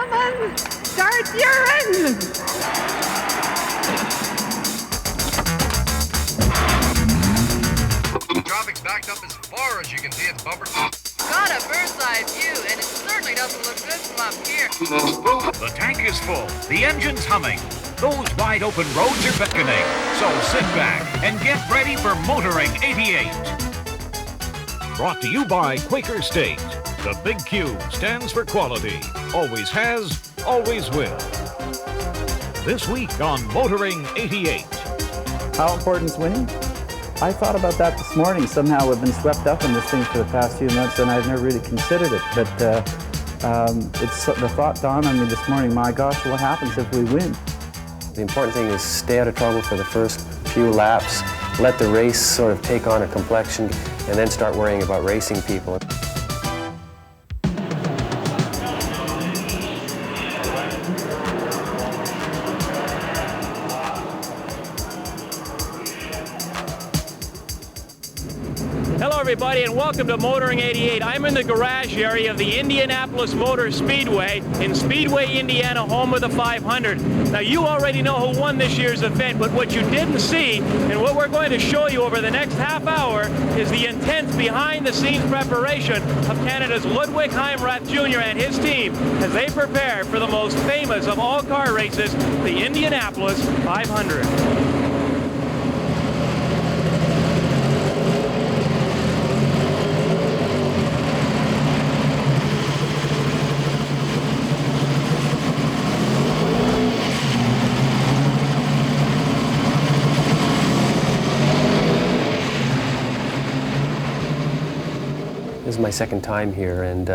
gentlemen, start your engines. Traffic's backed up as far as you can see its bumpers. Got a bird's eye view, and it certainly doesn't look good from up here. The tank is full, the engine's humming. Those wide open roads are beckoning. So sit back and get ready for Motoring 88. Brought to you by Quaker State. The big Q stands for quality. Always has, always will. This week on Motoring 88. How important is winning? I thought about that this morning. Somehow we've been swept up in this thing for the past few months, and I've never really considered it. But the thought dawned on me this morning, my gosh, what happens if we win? The important thing is stay out of trouble for the first few laps, let the race sort of take on a complexion, and then start worrying about racing people. Hello everybody and welcome to Motoring 88. I'm in the garage area of the Indianapolis Motor Speedway in Speedway, Indiana, home of the 500. Now you already know who won this year's event, but what you didn't see and what we're going to show you over the next half hour is the intense behind-the-scenes preparation of Canada's Ludwig Heimrath Jr. and his team as they prepare for the most famous of all car races, the Indianapolis 500. This is my second time here, and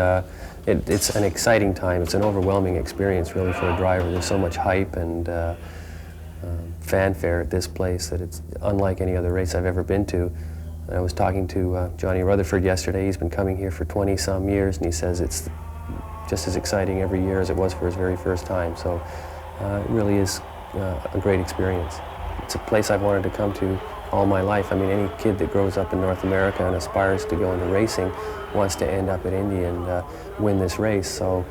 it's an exciting time. It's an overwhelming experience, really, for a driver. There's so much hype and fanfare at this place that it's unlike any other race I've ever been to. And I was talking to Johnny Rutherford yesterday. He's been coming here for 20-some years, and he says it's just as exciting every year as it was for his very first time. So it really is a great experience. It's a place I've wanted to come to all my life. I mean, any kid that grows up in North America and aspires to go into racing wants to end up at Indy and win this race. So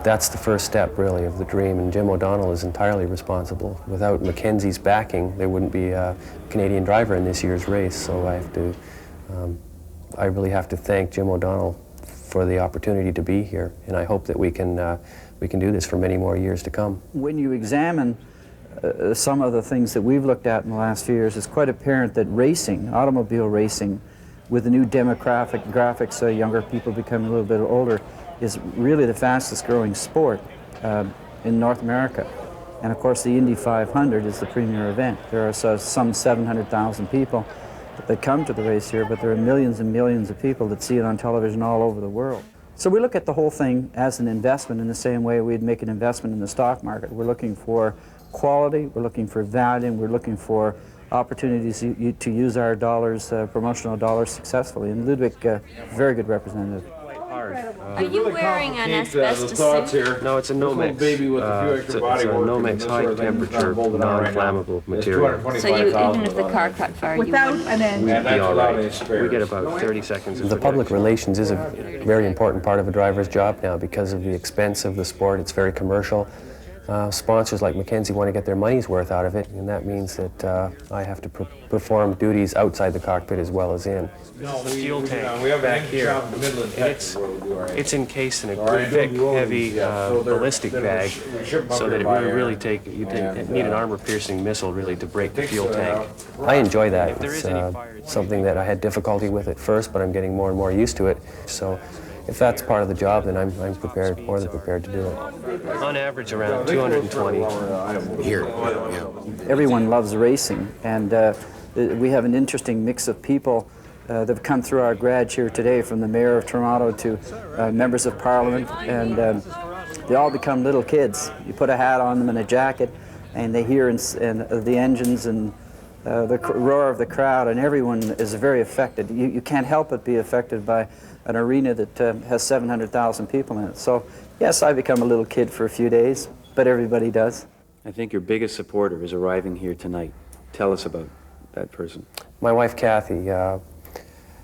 that's the first step, really, of the dream, and Jim O'Donnell is entirely responsible. Without Mackenzie's backing, there wouldn't be a Canadian driver in this year's race. So I really have to thank Jim O'Donnell for the opportunity to be here, and I hope that we can do this for many more years to come. When you examine some of the things that we've looked at in the last few years, it's quite apparent that racing, automobile racing, with the new graphics, younger people becoming a little bit older, is really the fastest growing sport in North America. And of course the Indy 500 is the premier event. There are some 700,000 people that come to the race here, but there are millions and millions of people that see it on television all over the world. So we look at the whole thing as an investment in the same way we'd make an investment in the stock market. We're looking for quality, we're looking for value, and we're looking for opportunities to use our dollars, promotional dollars, successfully. And Ludwig, very good representative. Are you wearing an asbestos suit? No, it's a Nomex. It's a Nomex high-temperature, non-flammable material. So even if the car caught fire, Without an engine. We'd be all right. We get about 30 seconds. The public relations is a very important part of a driver's job now because of the expense of the sport. It's very commercial. Sponsors like Mackenzie want to get their money's worth out of it, and that means that I have to perform duties outside the cockpit as well as in. The fuel tank back here, and it's encased in a thick, heavy ballistic bag, so that it would really take, you need an armor-piercing missile really to break the fuel tank. I enjoy that. It's something that I had difficulty with at first, but I'm getting more and more used to it. So if that's part of the job, then I'm prepared, more than prepared to do it. On average, around 220 here. Yeah. Everyone loves racing, and we have an interesting mix of people that have come through our garage here today, from the mayor of Toronto to members of parliament, and they all become little kids. You put a hat on them and a jacket, and they hear the engines and the roar of the crowd, and everyone is very affected. You can't help but be affected by an arena that has 700,000 people in it. So yes, I become a little kid for a few days, but everybody does. I think your biggest supporter is arriving here tonight. Tell us about that person. My wife, Kathy.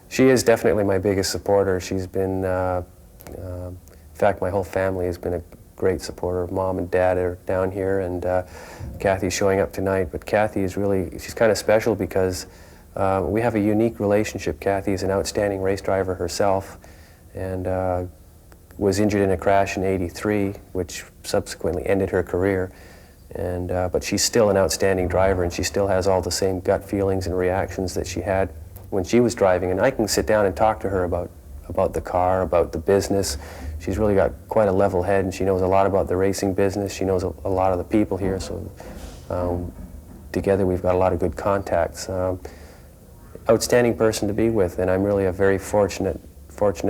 She is definitely my biggest supporter. She's been, in fact, my whole family has been a great supporter. Mom and Dad are down here, and Kathy's showing up tonight. But Kathy is really, she's kind of special because we have a unique relationship. Kathy is an outstanding race driver herself, and was injured in a crash in '83, which subsequently ended her career. And but she's still an outstanding driver, and she still has all the same gut feelings and reactions that she had when she was driving. And I can sit down and talk to her about the car, about the business. She's really got quite a level head, and she knows a lot about the racing business. She knows a lot of the people here, so together we've got a lot of good contacts. Outstanding person to be with, and I'm really a very fortunate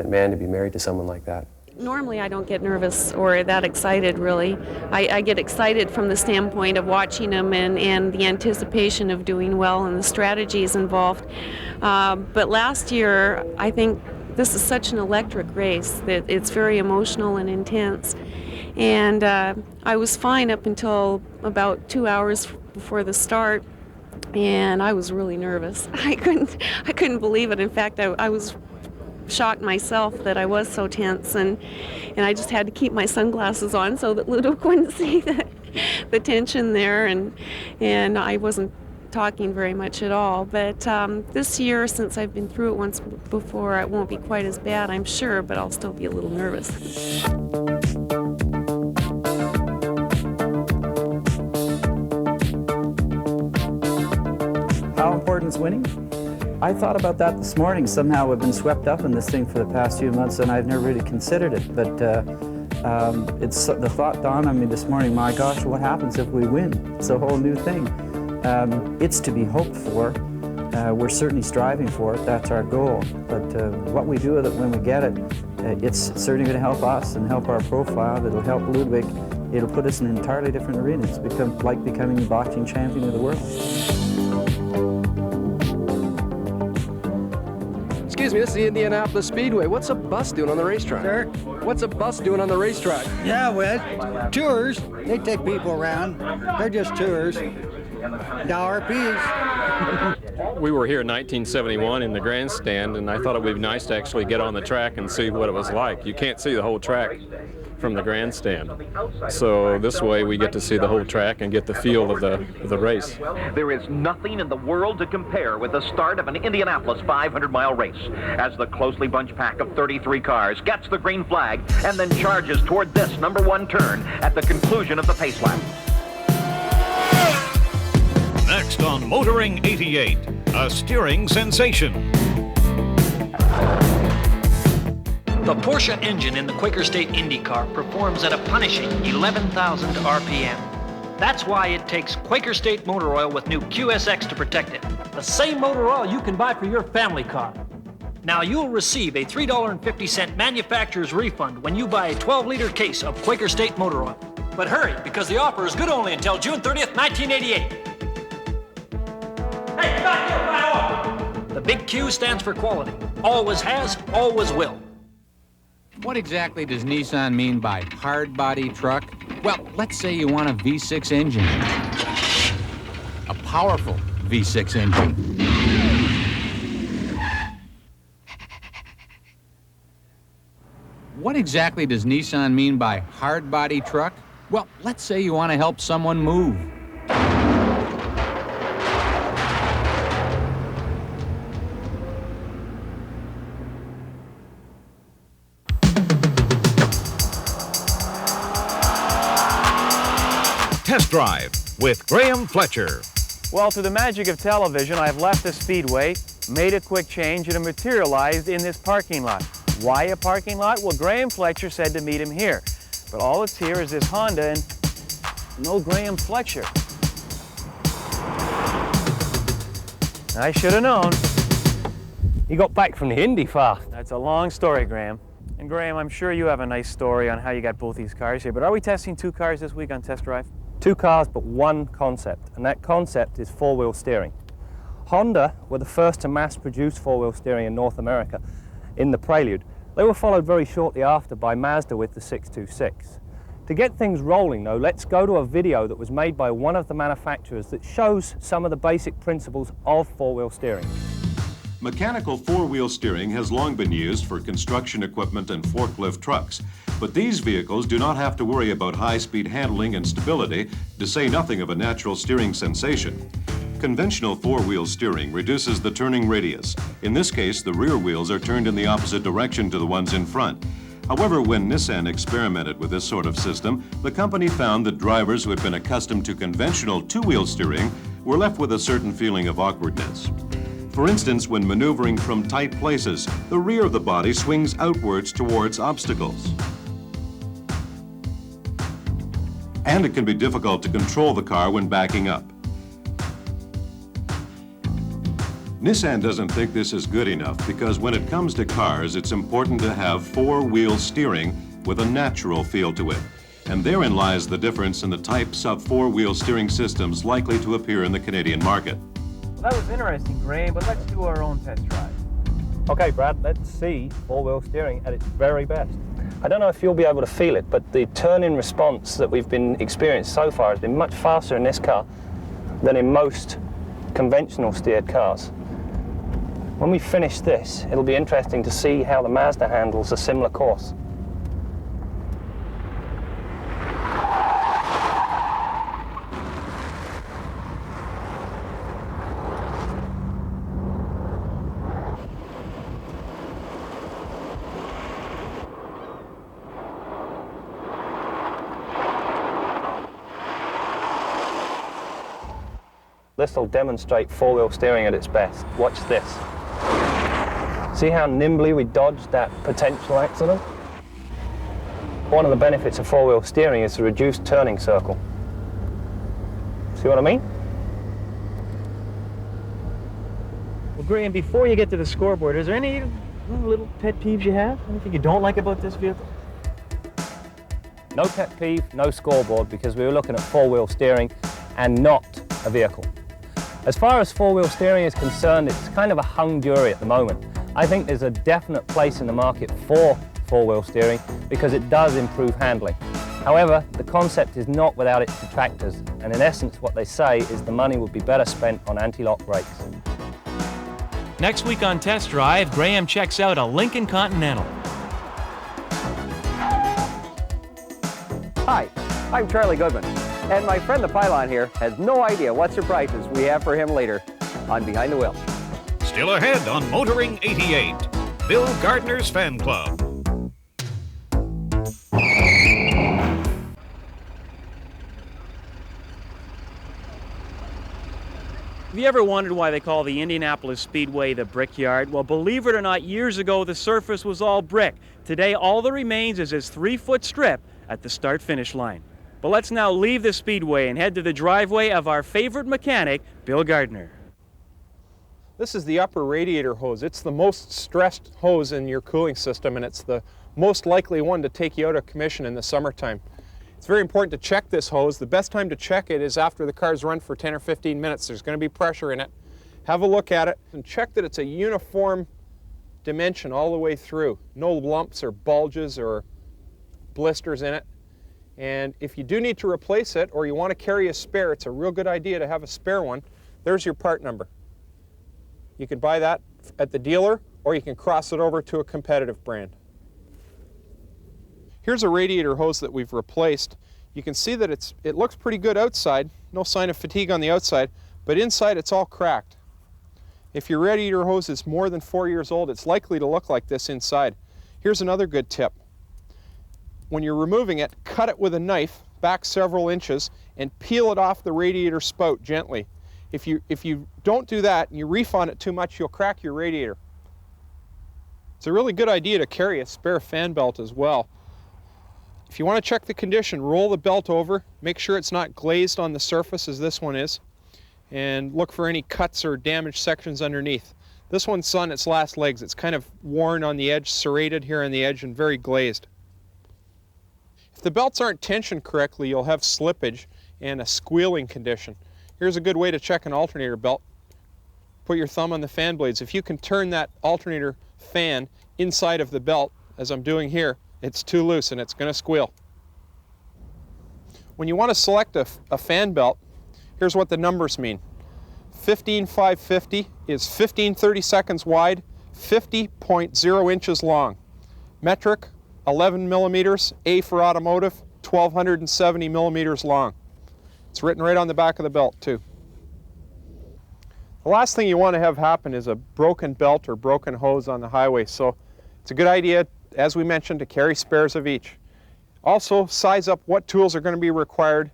man to be married to someone like that. Normally I don't get nervous or that excited, really. I get excited from the standpoint of watching them and the anticipation of doing well and the strategies involved. But last year, I think this is such an electric race that it's very emotional and intense. And I was fine up until about 2 hours before the start, and I was really nervous. I couldn't believe it. In fact, I was shocked myself that I was so tense, and I just had to keep my sunglasses on so that Ludo couldn't see the tension there, and I wasn't talking very much at all. But this year, since I've been through it once before, it won't be quite as bad, I'm sure, but I'll still be a little nervous. How important is winning? I thought about that this morning. Somehow I've been swept up in this thing for the past few months, and I've never really considered it. But it's the thought dawned on me this morning, my gosh, what happens if we win? It's a whole new thing. It's to be hoped for. We're certainly striving for it. That's our goal. But what we do with it when we get it, it's certainly going to help us and help our profile. It'll help Ludwig. It'll put us in an entirely different arena. It's like becoming the boxing champion of the world. Excuse me, this is the Indianapolis Speedway. What's a bus doing on the racetrack? Sir? What's a bus doing on the racetrack? Yeah, well, tours. They take people around. They're just tours. Dollar apiece. We were here in 1971 in the grandstand, and I thought it would be nice to actually get on the track and see what it was like. You can't see the whole track from the grandstand. So this way we get to see the whole track and get the feel of the race. There is nothing in the world to compare with the start of an Indianapolis 500-mile race as the closely bunched pack of 33 cars gets the green flag and then charges toward this #1 turn at the conclusion of the pace lap. Next on Motoring 88, a steering sensation. The Porsche engine in the Quaker State Indy car performs at a punishing 11,000 RPM. That's why it takes Quaker State motor oil with new QSX to protect it. The same motor oil you can buy for your family car. Now you'll receive a $3.50 manufacturer's refund when you buy a 12-liter case of Quaker State motor oil. But hurry, because the offer is good only until June 30th, 1988. Hey, get back here, fire! The big Q stands for quality. Always has, always will. What exactly does Nissan mean by hard body truck? Well, let's say you want a V6 engine. A powerful V6 engine. What exactly does Nissan mean by hard body truck? Well, let's say you want to help someone move. Test Drive with Graham Fletcher. Well, through the magic of television, I've left the speedway, made a quick change, and it materialized in this parking lot. Why a parking lot? Well, Graham Fletcher said to meet him here. But all that's here is this Honda and no Graham Fletcher. I should have known. He got back from the Indy fast. That's a long story, Graham. And Graham, I'm sure you have a nice story on how you got both these cars here, but are we testing two cars this week on Test Drive? Two cars, but one concept, and that concept is four-wheel steering. Honda were the first to mass-produce four-wheel steering in North America in the Prelude. They were followed very shortly after by Mazda with the 626. To get things rolling, though, let's go to a video that was made by one of the manufacturers that shows some of the basic principles of four-wheel steering. Mechanical four-wheel steering has long been used for construction equipment and forklift trucks, but these vehicles do not have to worry about high-speed handling and stability, to say nothing of a natural steering sensation. Conventional four-wheel steering reduces the turning radius. In this case, the rear wheels are turned in the opposite direction to the ones in front. However, when Nissan experimented with this sort of system, the company found that drivers who had been accustomed to conventional two-wheel steering were left with a certain feeling of awkwardness. For instance, when maneuvering from tight places, the rear of the body swings outwards towards obstacles. And it can be difficult to control the car when backing up. Nissan doesn't think this is good enough because when it comes to cars, it's important to have four-wheel steering with a natural feel to it. And therein lies the difference in the types of four-wheel steering systems likely to appear in the Canadian market. Well, that was interesting, Graham, but let's do our own test drive. Okay, Brad, let's see four-wheel steering at its very best. I don't know if you'll be able to feel it, but the turn-in response that we've been experiencing so far has been much faster in this car than in most conventional steered cars. When we finish this, it'll be interesting to see how the Mazda handles a similar course. This will demonstrate four-wheel steering at its best. Watch this. See how nimbly we dodged that potential accident? One of the benefits of four-wheel steering is the reduced turning circle. See what I mean? Well, Graham, before you get to the scoreboard, is there any little pet peeves you have? Anything you don't like about this vehicle? No pet peeve, no scoreboard, because we were looking at four-wheel steering and not a vehicle. As far as four-wheel steering is concerned, it's kind of a hung jury at the moment. I think there's a definite place in the market for four-wheel steering because it does improve handling. However, the concept is not without its detractors, and in essence what they say is the money would be better spent on anti-lock brakes. Next week on Test Drive, Graham checks out a Lincoln Continental. Hi, I'm Charlie Goodman, and my friend the Pylon here has no idea what surprises we have for him later on Behind the Wheel. Still ahead on Motoring 88, Bill Gardner's Fan Club. Have you ever wondered why they call the Indianapolis Speedway the Brickyard? Well, believe it or not, years ago the surface was all brick. Today all that remains is this 3-foot strip at the start-finish line. But let's now leave the Speedway and head to the driveway of our favorite mechanic, Bill Gardner. This is the upper radiator hose. It's the most stressed hose in your cooling system, and it's the most likely one to take you out of commission in the summertime. It's very important to check this hose. The best time to check it is after the car's run for 10 or 15 minutes. There's going to be pressure in it. Have a look at it and check that it's a uniform dimension all the way through. No lumps or bulges or blisters in it. And if you do need to replace it or you want to carry a spare, it's a real good idea to have a spare one. There's your part number. You can buy that at the dealer, or you can cross it over to a competitive brand. Here's a radiator hose that we've replaced. You can see that it looks pretty good outside, no sign of fatigue on the outside, but inside it's all cracked. If your radiator hose is more than 4 years old, it's likely to look like this inside. Here's another good tip. When you're removing it, cut it with a knife back several inches and peel it off the radiator spout gently. If you don't do that and you reef on it too much, you'll crack your radiator. It's a really good idea to carry a spare fan belt as well. If you want to check the condition, roll the belt over, make sure it's not glazed on the surface as this one is, and look for any cuts or damaged sections underneath. This one's on its last legs. It's kind of worn on the edge, serrated here on the edge, and very glazed. If the belts aren't tensioned correctly, you'll have slippage and a squealing condition. Here's a good way to check an alternator belt. Put your thumb on the fan blades. If you can turn that alternator fan inside of the belt, as I'm doing here, it's too loose and it's going to squeal. When you want to select a fan belt, here's what the numbers mean. 15550 is 1530 seconds wide, 50.0 inches long. Metric, 11 millimeters, A for automotive, 1270 millimeters long. It's written right on the back of the belt too. The last thing you want to have happen is a broken belt or broken hose on the highway, so it's a good idea, as we mentioned, to carry spares of each. Also, size up what tools are going to be required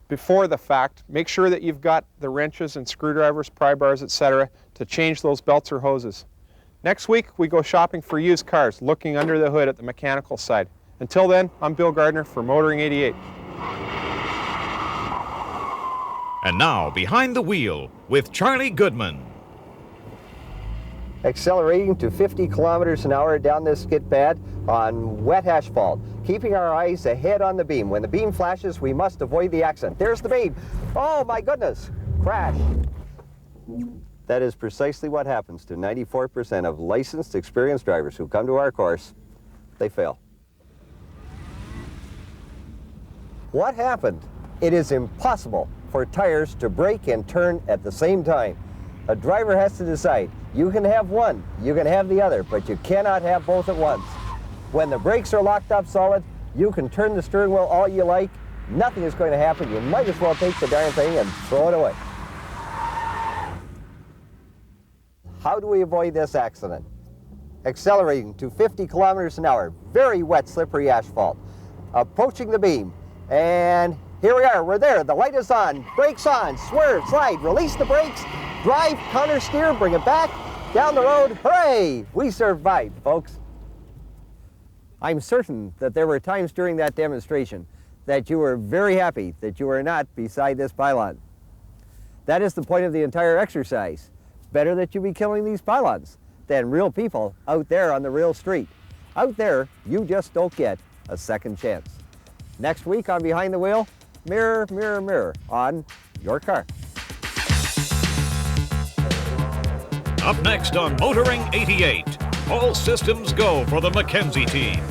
before the fact. Make sure that you've got the wrenches and screwdrivers, pry bars, etc. to change those belts or hoses. Next week, we go shopping for used cars, looking under the hood at the mechanical side. Until then, I'm Bill Gardner for Motoring 88. And now, behind the wheel with Charlie Goodman. Accelerating to 50 kilometers an hour down this skid pad on wet asphalt, keeping our eyes ahead on the beam. When the beam flashes, we must avoid the accident. There's the beam. Oh my goodness, crash. That is precisely what happens to 94% of licensed, experienced drivers who come to our course. They fail. What happened? It is impossible for tires to brake and turn at the same time. A driver has to decide. You can have one, you can have the other, but you cannot have both at once. When the brakes are locked up solid, you can turn the steering wheel all you like. Nothing is going to happen. You might as well take the darn thing and throw it away. How do we avoid this accident? Accelerating to 50 kilometers an hour, very wet, slippery asphalt. Approaching the beam, and here we are, we're there, the light is on, brakes on, swerve, slide, release the brakes, drive, counter steer, bring it back, down the road, hooray! We survived, folks. I'm certain that there were times during that demonstration that you were very happy that you were not beside this pylon. That is the point of the entire exercise. Better that you be killing these pylons than real people out there on the real street. Out there, you just don't get a second chance. Next week on Behind the Wheel, mirror, mirror, mirror on your car. Up next on Motoring 88, all systems go for the Mackenzie team.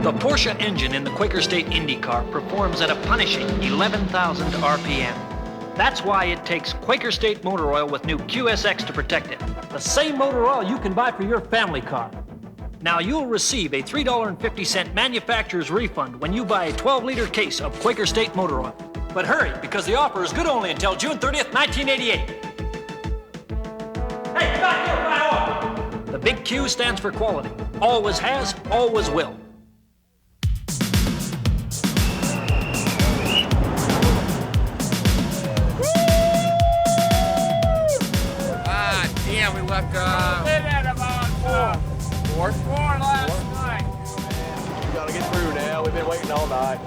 The Porsche engine in the Quaker State Indy car performs at a punishing 11,000 RPM. That's why it takes Quaker State motor oil with new QSX to protect it. The same motor oil you can buy for your family car. Now you'll receive a $3.50 manufacturer's refund when you buy a 12-liter case of Quaker State motor oil. But hurry, because the offer is good only until June 30th, 1988. Hey, back here, my oil! The big Q stands for quality. Always has, always will. Yeah, we left, four last night. We gotta get through now. We've been waiting all night.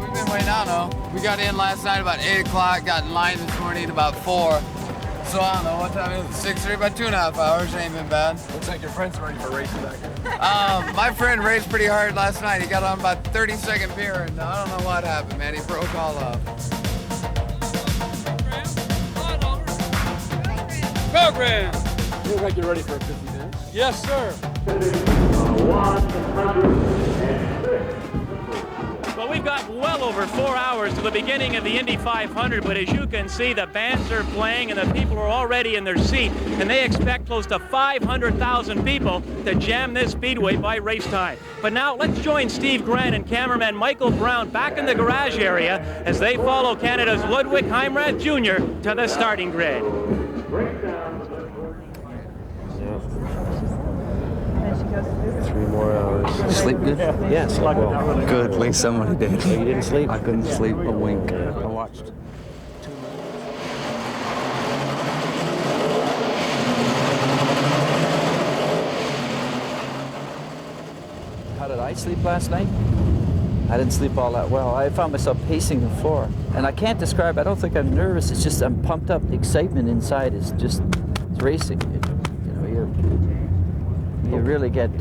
We've been waiting, I don't know. We got in last night about 8 o'clock, got in line this morning at about 4. So I don't know what time it was, 6:30, about 2.5 hours. Ain't been bad. Looks like your friend's ready for racing back here. My friend raced pretty hard last night. He got on about 32nd beer, and I don't know what happened, man. He broke all up. Program! You look like you're ready for a 50 minutes. Yes, sir. Well, we've got well over 4 hours to the beginning of the Indy 500, but as you can see, the bands are playing and the people are already in their seat, and they expect close to 500,000 people to jam this speedway by race time. But now let's join Steve Grant and cameraman Michael Brown back in the garage area as they follow Canada's Ludwig Heimrath Jr. to the starting grid. 3 more hours. Sleep good? Yeah, slept well. Good, at least somebody did. So you didn't sleep? I couldn't sleep a wink. I watched. How did I sleep last night? I didn't sleep all that well. I found myself pacing the floor. And I can't describe, I don't think I'm nervous, it's just I'm pumped up. The excitement inside is just, it's racing. You really get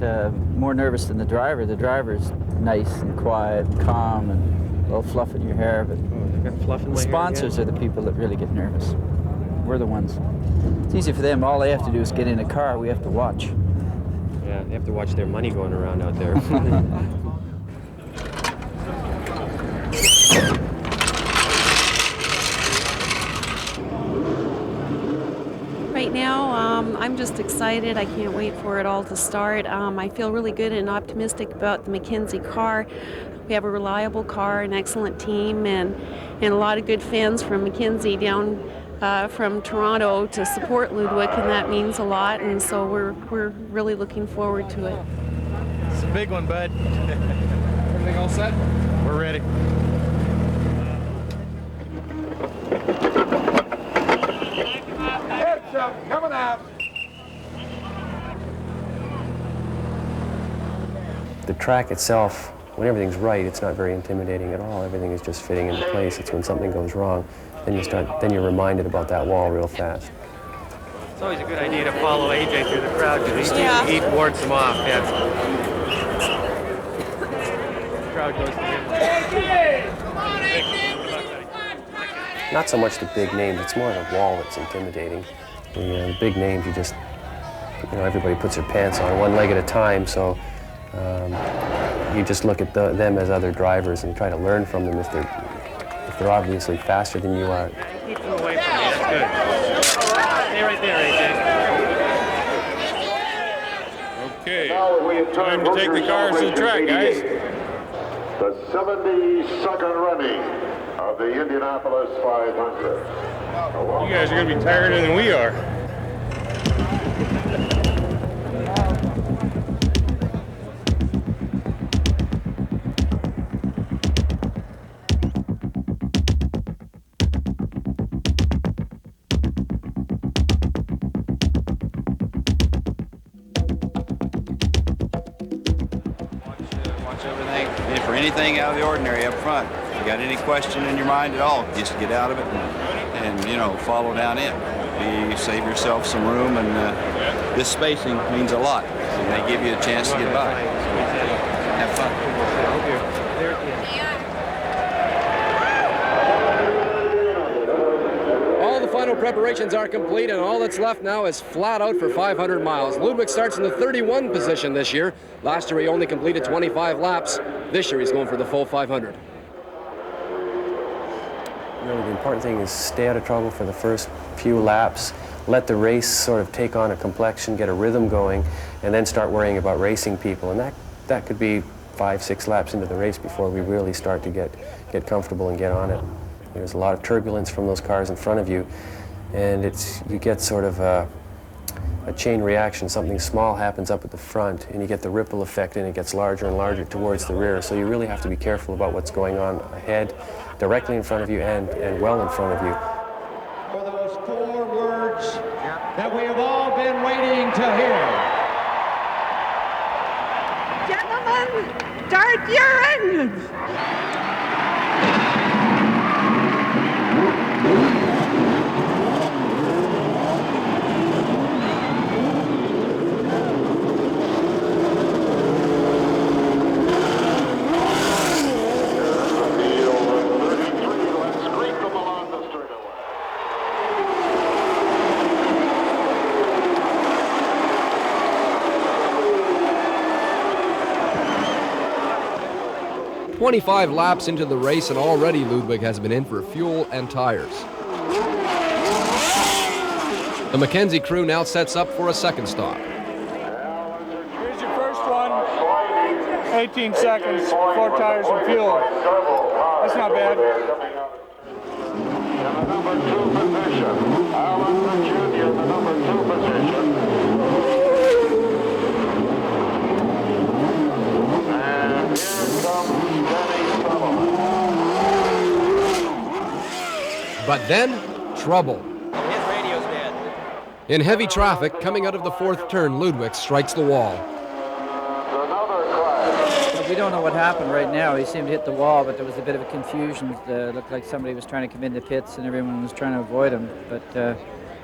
more nervous than the driver. The driver's nice and quiet and calm and a little fluff in your hair, but the sponsors are the people that really get nervous. We're the ones. It's easy for them. All they have to do is get in a car. We have to watch. Yeah, they have to watch their money going around out there. right now. I'm just excited. I can't wait for it all to start. I feel really good and optimistic about the Mackenzie car. We have a reliable car, an excellent team, and a lot of good fans from Mackenzie down from Toronto to support Ludwig, and that means a lot, and so we're really looking forward to it. It's a big one, bud. Everything all set? We're ready. Heads up, coming out. The track itself, when everything's right, it's not very intimidating at all. Everything is just fitting into place. It's when something goes wrong, then you're reminded about that wall real fast. It's always a good idea to follow AJ through the crowd because he wards them off. Yeah. The crowd goes to him. Not so much the big names, it's more the wall that's intimidating. The big names, everybody puts their pants on one leg at a time, so you just look at them as other drivers and try to learn from them if they're obviously faster than you are. Keep them away from me, that's good. Stay right there, AJ. Okay, time to take the cars to the track, guys. The 72nd running of the Indianapolis 500. You guys are going to be tireder than we are. Anything out of the ordinary up front. If you got any question in your mind at all, just get out of it and follow down in. You save yourself some room, and this spacing means a lot. And they give you a chance to get by. Have fun. All the final preparations are complete, and all that's left now is flat out for 500 miles. Ludwig starts in the 31 position this year. Last year he only completed 25 laps. This year he's going for the full 500. The important thing is stay out of trouble for the first few laps, let the race sort of take on a complexion, get a rhythm going, and then start worrying about racing people. And that could be 5-6 laps into the race before we really start to get comfortable and get on it. There's a lot of turbulence from those cars in front of you, and you get sort of a chain reaction. Something small happens up at the front, and you get the ripple effect, and it gets larger and larger towards the rear. So you really have to be careful about what's going on ahead, directly in front of you, and well in front of you. For those 4 words that we have all been waiting to hear. Gentlemen, start your engines. 25 laps into the race, and already Ludwig has been in for fuel and tires. The Mackenzie crew now sets up for a second stop. Here's your first one. 18 seconds, 4 tires and fuel. That's not bad. Number 2 position. Allen Jr., the number 2 position. And here comes Denny Sullivan. But then, trouble. His radio's dead. In heavy traffic, coming out of the 4th turn, Ludwig strikes the wall. We don't know what happened right now. He seemed to hit the wall, but there was a bit of a confusion. It looked like somebody was trying to come in the pits and everyone was trying to avoid him. But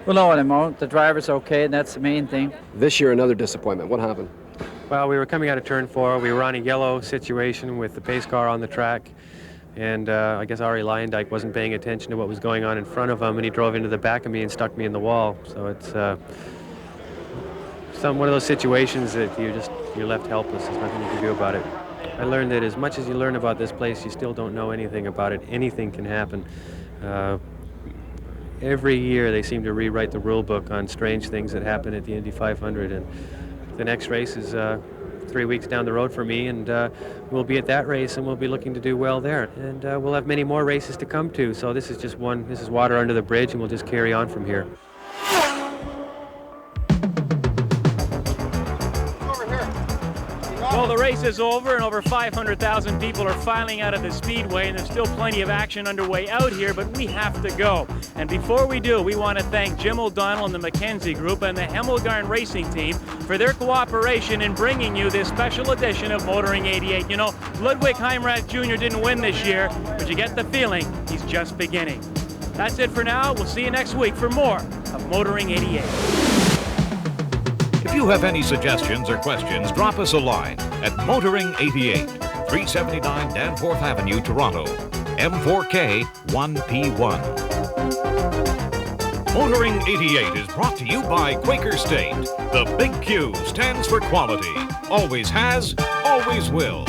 we'll know in a moment. The driver's okay, and that's the main thing. This year, another disappointment. What happened? Well, we were coming out of turn 4. We were on a yellow situation with the pace car on the track. And I guess Ari Leyendijk wasn't paying attention to what was going on in front of him, and he drove into the back of me and stuck me in the wall. So it's one of those situations that you're left helpless. There's nothing you can do about it. I learned that as much as you learn about this place, you still don't know anything about it. Anything can happen. every year they seem to rewrite the rule book on strange things that happen at the Indy 500, and the next race is 3 weeks down the road for me, and we'll be at that race and we'll be looking to do well there, and we'll have many more races to come to, so this is just one, this is water under the bridge, and we'll just carry on from here. Well, the race is over, and over 500,000 people are filing out of the Speedway, and there's still plenty of action underway out here, but we have to go. And before we do, we want to thank Jim O'Donnell and the McKenzie Group and the Hemmelgarn Racing Team for their cooperation in bringing you this special edition of Motoring 88. You know, Ludwig Heimrath Jr. didn't win this year, but you get the feeling he's just beginning. That's it for now. We'll see you next week for more of Motoring 88. If you have any suggestions or questions, drop us a line at Motoring 88, 379 Danforth Avenue, Toronto, M4K 1P1. Motoring 88 is brought to you by Quaker State. The big Q stands for quality. Always has, always will.